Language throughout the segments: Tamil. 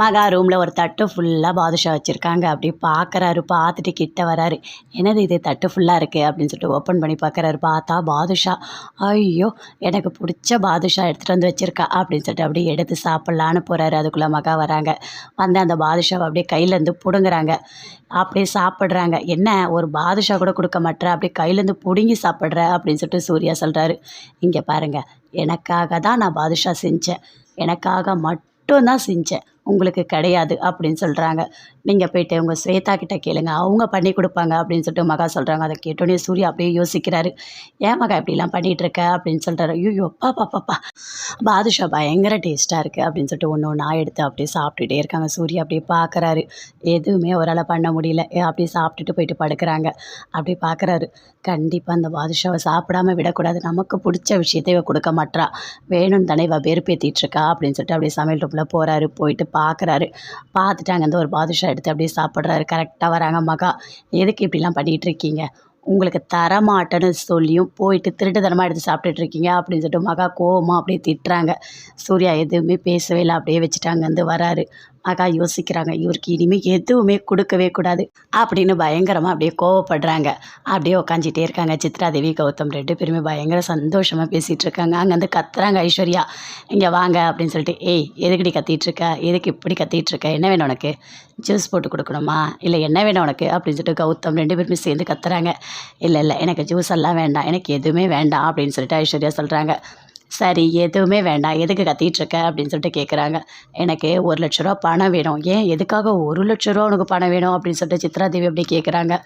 மகா ரூமில் ஒரு தட்டு ஃபுல்லாக பாதுஷா வச்சுருக்காங்க. அப்படி பார்க்குறாரு. பார்த்துட்டு கிட்ட வராரு. என்னது இது தட்டு ஃபுல்லாக இருக்குது அப்படின்னு சொல்லிட்டு ஓப்பன் பண்ணி பார்க்குறாரு. பார்த்தா பாதுஷா. ஐயோ, எனக்கு பிடிச்ச பாதுஷா எடுத்துகிட்டு வந்து வச்சுருக்கா அப்படின்னு சொல்லிட்டு அப்படியே எடுத்து சாப்பிட்லான்னு போகிறாரு. அதுக்குள்ளே மகா வராங்க. வந்து அந்த பாதுஷாவை அப்படியே கையிலேருந்து பிடுங்குறாங்க. அப்படியே சாப்பிட்றாங்க. என்ன ஒரு பாதுஷா கூட கொடுக்க மாட்டேற, அப்படியே கையிலேருந்து பிடுங்கி சாப்பிட்ற அப்படின்னு சொல்லிட்டு சூர்யா சொல்கிறாரு. இங்கே பாருங்கள், எனக்காக தான் நான் பாதுஷா செஞ்சேன். எனக்காக மட்டும் தான் செஞ்சேன், உங்களுக்கு கிடையாது அப்படின்னு சொல்கிறாங்க. நீங்கள் போய்ட்டு உங்கள் ஸ்வேதா கிட்ட கேளுங்க, அவங்க பண்ணி கொடுப்பாங்க அப்படின்னு சொல்லிட்டு மகா சொல்கிறாங்க. அதை கேட்டோடனே சூர்யா அப்படியே யோசிக்கிறாரு. ஏன் மகா இப்படிலாம் பண்ணிகிட்ருக்க அப்படின்னு சொல்கிறாரு. ஐயோ பாப்பா பாதுஷா பயங்கர டேஸ்ட்டாக இருக்குது அப்படின்னு சொல்லிட்டு ஒன்று ஒன்றா எடுத்து அப்படியே சாப்பிட்டுட்டே இருக்காங்க. சூர்யா அப்படியே பார்க்குறாரு. எதுவுமே அவரால் பண்ண முடியல. அப்படியே சாப்பிட்டுட்டு போயிட்டு படுக்கிறாங்க. அப்படி பார்க்குறாரு. கண்டிப்பாக அந்த பாதுஷாவை சாப்பிடாமல் விடக்கூடாது. நமக்கு பிடிச்ச விஷயத்தை இவ கொடுக்க மாட்றா, வேணும்னு தானே இவள் வெறுப்பேற்றிட்டுருக்கா அப்படின்னு சொல்லிட்டு அப்படியே சமையல் ரூமில் போகிறாரு. போயிட்டு பார்க்குறாரு. பார்த்துட்டு அங்கேருந்து ஒரு பாதுஷா எடுத்து அப்படியே சாப்பிட்றாரு. கரெக்டாக வராங்க மகா. எதுக்கு இப்படிலாம் பண்ணிகிட்டு இருக்கீங்க? உங்களுக்கு தரமாட்டேன்னு சொல்லியும் போயிட்டு திருட்டுத்தனமாக எடுத்து சாப்பிட்டுட்ருக்கீங்க அப்படின்னு சொல்லிட்டு மகா கோவமாக அப்படியே திட்டுறாங்க. சூர்யா எதுவுமே பேசவே இல்லை. அப்படியே வச்சுட்டு அங்கேருந்து வராரு. மகா யோசிக்கிறாங்க, இவருக்கு இனிமேல் எதுவுமே கொடுக்கவே கூடாது அப்படின்னு பயங்கரமாக அப்படியே கோவப்படுறாங்க. அப்படியே உட்காந்துட்டே இருக்காங்க. சித்ராதேவி கௌதம் 2 பேருமே பயங்கர சந்தோஷமாக பேசிகிட்டு இருக்காங்க. அங்கேருந்து கத்துறாங்க ஐஸ்வர்யா, இங்கே வாங்க அப்படின்னு சொல்லிட்டு. ஏய், எதுக்குடி கத்திகிட்ருக்க? எதுக்கு இப்படி கத்திகிட்ருக்க? என்ன வேணும் உனக்கு? ஜூஸ் போட்டு கொடுக்கணுமா? இல்லை என்ன வேணும் உனக்கு அப்படின்னு சொல்லிட்டு கௌதம் 2 பேருமே சேர்ந்து கத்துறாங்க. இல்லை எனக்கு ஜூஸ் எல்லாம் வேண்டாம், எனக்கு எதுவுமே வேண்டாம் அப்படின்னு சொல்லிட்டு ஐஸ்வர்யா சொல்கிறாங்க. சரி, எதுவுமே வேண்டாம், எதுக்கு கத்திகிட்ருக்க அப்படின்னு சொல்லிட்டு கேட்குறாங்க. எனக்கு 1,00,000 ரூபா பணம் வேணும். ஏன், எதுக்காக 1,00,000 உனக்கு பணம் வேணும் அப்படின்னு சொல்லிட்டு சித்ராதேவி அப்படி கேட்குறாங்க.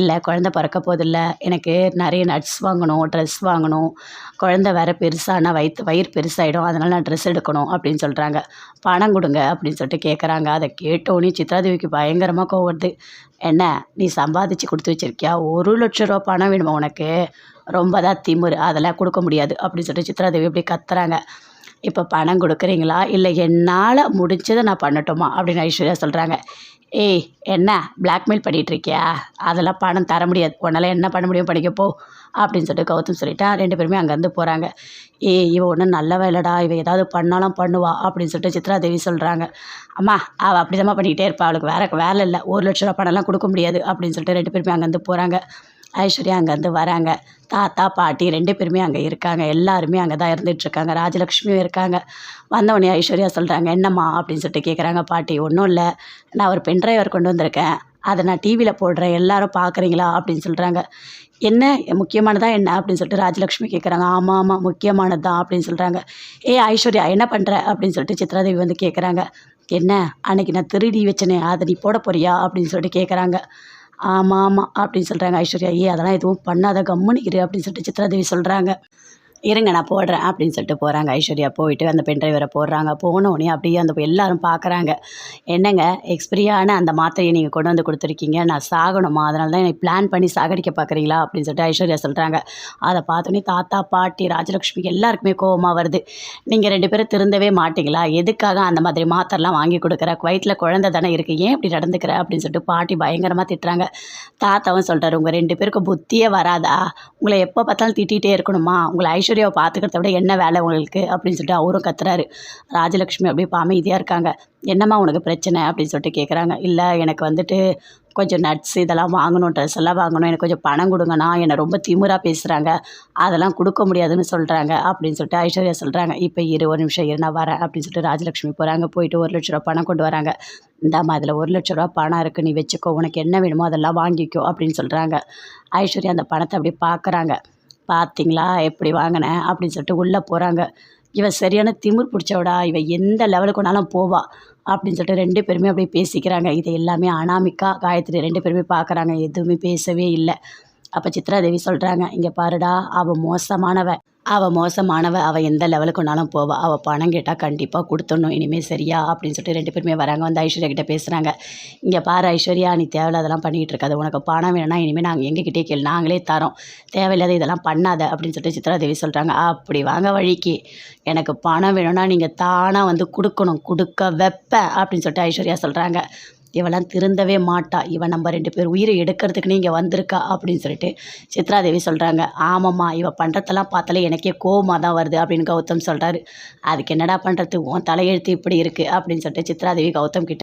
இல்லை, குழந்த பிறக்க போதில்ல, எனக்கு நிறைய நட்ஸ் வாங்கணும், ட்ரெஸ் வாங்கணும், குழந்த வேறு பெருசானா வயிறு பெருசாகிடும், அதனால் நான் ட்ரெஸ் எடுக்கணும் அப்படின்னு சொல்கிறாங்க. பணம் கொடுங்க அப்படின்னு சொல்லிட்டு கேட்குறாங்க. அதை கேட்டோன்னே சித்ராதேவிக்கு பயங்கரமாக கோவம் வருது. என்ன, நீ சம்பாதிச்சு கொடுத்து வச்சிருக்கியா? 1,00,000 ரூபா பணம் வேணுமா உனக்கு? ரொம்ப தான் திமிரு, அதெல்லாம் கொடுக்க முடியாது அப்படின்னு சொல்லிட்டு சித்ராதேவி அப்படி கத்துறாங்க. இப்போ பணம் கொடுக்குறீங்களா, இல்லை என்னால் முடிஞ்சதை நான் பண்ணட்டுமா அப்படின்னு ஐஸ்வர்யா சொல்கிறாங்க. ஏய், என்ன பிளாக்மெயில் பண்ணிகிட்ருக்கியா? அதெல்லாம் பணம் தர முடியாது, உன்னால் என்ன பண்ண முடியும், படிக்கப்போ அப்படின்னு சொல்லிட்டு கௌதம் சொல்லிட்டா. 2 பேருமே அங்கேருந்து போகிறாங்க. ஏய், இவ ஒன்றும் நல்ல வேலைடா, இவ ஏதாவது பண்ணாலும் பண்ணுவா அப்படின்னு சொல்லிட்டு சித்ராதேவி சொல்கிறாங்க. அம்மா, அவள் அப்படி தான் பண்ணிக்கிட்டே இருப்பாள், அவளுக்கு வேறு வேலை இல்லை, 1,00,000 ரூபா பணம்லாம் கொடுக்க முடியாது அப்படின்னு சொல்லிட்டு 2 பேருமே அங்கேருந்து போகிறாங்க. ஐஸ்வர்யா அங்கேருந்து வராங்க. தாத்தா பாட்டி 2 பேருமே அங்கே இருக்காங்க. எல்லாருமே அங்கே தான் இருந்துகிட்ருக்காங்க. ராஜலக்ஷ்மியும் இருக்காங்க. வந்தவொடனே ஐஸ்வர்யா சொல்கிறாங்க. என்னம்மா அப்படின்னு சொல்லிட்டு கேட்குறாங்க. பாட்டி, ஒன்றும் இல்லை, நான் ஒரு பென்ட்ரைவர் கொண்டு வந்திருக்கேன், அதை நான் டிவியில் போடுறேன், எல்லாரும் பார்க்குறீங்களா அப்படின்னு சொல்கிறாங்க. என்ன முக்கியமானதா என்ன அப்படின்னு சொல்லிட்டு ராஜலக்ஷ்மி கேட்குறாங்க. ஆமாம் முக்கியமானது தான் அப்படின்னு சொல்கிறாங்க. ஐஸ்வர்யா என்ன பண்ணுற அப்படின்னு சொல்லிட்டு சித்ராதேவி வந்து கேட்குறாங்க. என்ன, அன்றைக்கி நான் திருடி வச்சனே, அதை நீ போட போறியா அப்படின்னு சொல்லிட்டு கேட்குறாங்க. ஆமாம் அப்படின்னு சொல்கிறாங்க ஐஸ்வர்யா. அதெல்லாம் எதுவும் பண்ணாத, கம்முனு இரு அப்படின்னு சொல்லிட்டு சித்ராதேவி சொல்கிறாங்க. இருங்க நான் போடுறேன் அப்படின்னு சொல்லிட்டு போகிறாங்க. ஐஸ்வர்யா போயிட்டு அந்த பென்ட்ரைவரை போடுறாங்க. போனோடனே அப்படியே அந்த எல்லாரும் பார்க்குறாங்க. என்னங்க, எக்ஸ்பிரியான அந்த மாத்திரையை நீங்கள் கொண்டு வந்து கொடுத்துருக்கீங்க, நான் சாகணுமா, அதனால தான் எனக்கு பிளான் பண்ணி சாகடிக்க பார்க்குறீங்களா அப்படின்னு சொல்லிட்டு ஐஸ்வர்யா சொல்கிறாங்க. அதை பார்த்தோன்னே தாத்தா பாட்டி ராஜலக்ஷ்மி எல்லாருக்குமே கோவமாக வருது. நீங்கள் 2 பேரும் திருந்தவே மாட்டிங்களா? எதுக்காக அந்த மாதிரி மாத்திரைலாம் வாங்கி கொடுக்குற? வயிற்றில் குழந்தை தானே இருக்குது, ஏன் இப்படி நடந்துக்கிற அப்படின்னு சொல்லிட்டு பாட்டி பயங்கரமாக திட்டுறாங்க. தாத்தாவும் சொல்கிறாரு, உங்கள் 2 பேருக்கு புத்தியே வராதா? உங்களை எப்போ பார்த்தாலும் திட்டிகிட்டே இருக்கணுமா? உங்களை ஐஸ்வர்யாவை பார்த்துக்கிறத விட என்ன வேலை உங்களுக்கு அப்படின்னு சொல்லிட்டு அவரும் கத்துறாரு. ராஜலக்ஷ்மி அப்படியே அமைதியாக இருக்காங்க. என்னம்மா உனக்கு பிரச்சனை அப்படின்னு சொல்லிட்டு கேட்குறாங்க. இல்லை, எனக்கு வந்துட்டு கொஞ்சம் நட்ஸ் இதெல்லாம் வாங்கணும், ட்ரெஸ் எல்லாம் வாங்கணும், எனக்கு கொஞ்சம் பணம் கொடுங்கண்ணா, என்னை ரொம்ப திமிராக பேசுகிறாங்க, அதெல்லாம் கொடுக்க முடியாதுன்னு சொல்கிறாங்க அப்படின்னு சொல்லிட்டு ஐஸ்வர்யா சொல்கிறாங்க. இப்போ ஒரு நிமிஷம் இரு, நான் வரேன் அப்படின்னு சொல்லிட்டு ராஜலக்ஷ்மி போகிறாங்க. போயிட்டு 1,00,000 ரூபா பணம் கொண்டு வராங்க. இந்தாம்மா, அதில் 1,00,000 ரூபா பணம் இருக்குது, நீ வச்சுக்கோ, உனக்கு என்ன வேணுமோ அதெல்லாம் வாங்கிக்கோ அப்படின்னு சொல்கிறாங்க. ஐஸ்வர்யா அந்த பணத்தை அப்படி பார்க்குறாங்க. பார்த்தீங்களா எப்படி வாங்கினேன் அப்படின்னு சொல்லிட்டு உள்ளே போகிறாங்க. இவன் சரியான திமிர் பிடிச்சவடா, இவன் எந்த லெவலுக்குனாலும் போவா அப்படின்னு சொல்லிட்டு 2 பேருமே அப்படியே பேசிக்கிறாங்க. இது எல்லாமே அனாமிகா காயத்ரி 2 பேருமே பார்க்குறாங்க. எதுவுமே பேசவே இல்லை. அப்போ சித்ராதேவி சொல்கிறாங்க, இங்கே பாருடா, அவள் மோசமானவ, அவள் எந்த லெவலுக்குனாலும் போவா, அவள் பணம் கேட்டால் கண்டிப்பாக கொடுத்துடணும் இனிமேல், சரியா அப்படின்னு சொல்லிட்டு 2 பேருமே வராங்க. வந்து ஐஸ்வர்யா கிட்டே பேசுகிறாங்க. இங்கே பாரு ஐஸ்வர்யா, நீ தேவையில்லாதெல்லாம் பண்ணிகிட்டு இருக்காது, உனக்கு பணம் வேணும்னா இனிமேல் நாங்கள் எங்ககிட்டே கேளு, நாங்களே தரோம், தேவையில்லாத இதெல்லாம் பண்ணாத அப்படின்னு சொல்லிட்டு சித்ராதேவி சொல்கிறாங்க. அப்படி வாங்க வழிக்கு, எனக்கு பணம் வேணும்னா நீங்கள் தானாக வந்து கொடுக்கணும், கொடுக்க வைப்பேன் அப்படின்னு சொல்லிட்டு ஐஸ்வர்யா சொல்கிறாங்க. இவெல்லாம் திருந்தவே மாட்டா, இவன் நம்ம 2 பேர் உயிரை எடுக்கிறதுக்குன்னு இங்கே வந்திருக்கா அப்படின்னு சொல்லிட்டு சித்ராதேவி சொல்கிறாங்க. ஆமாம்மா, இவ பண்ணுறதெல்லாம் பார்த்தாலே எனக்கே கோவமாக தான் வருது அப்படின்னு கௌதம் சொல்கிறாரு. அதுக்கு என்னடா பண்ணுறது, உன் தலையெழுத்து இப்படி இருக்குது அப்படின்னு சொல்லிட்டு சித்ராதேவி கௌதம் கிட்ட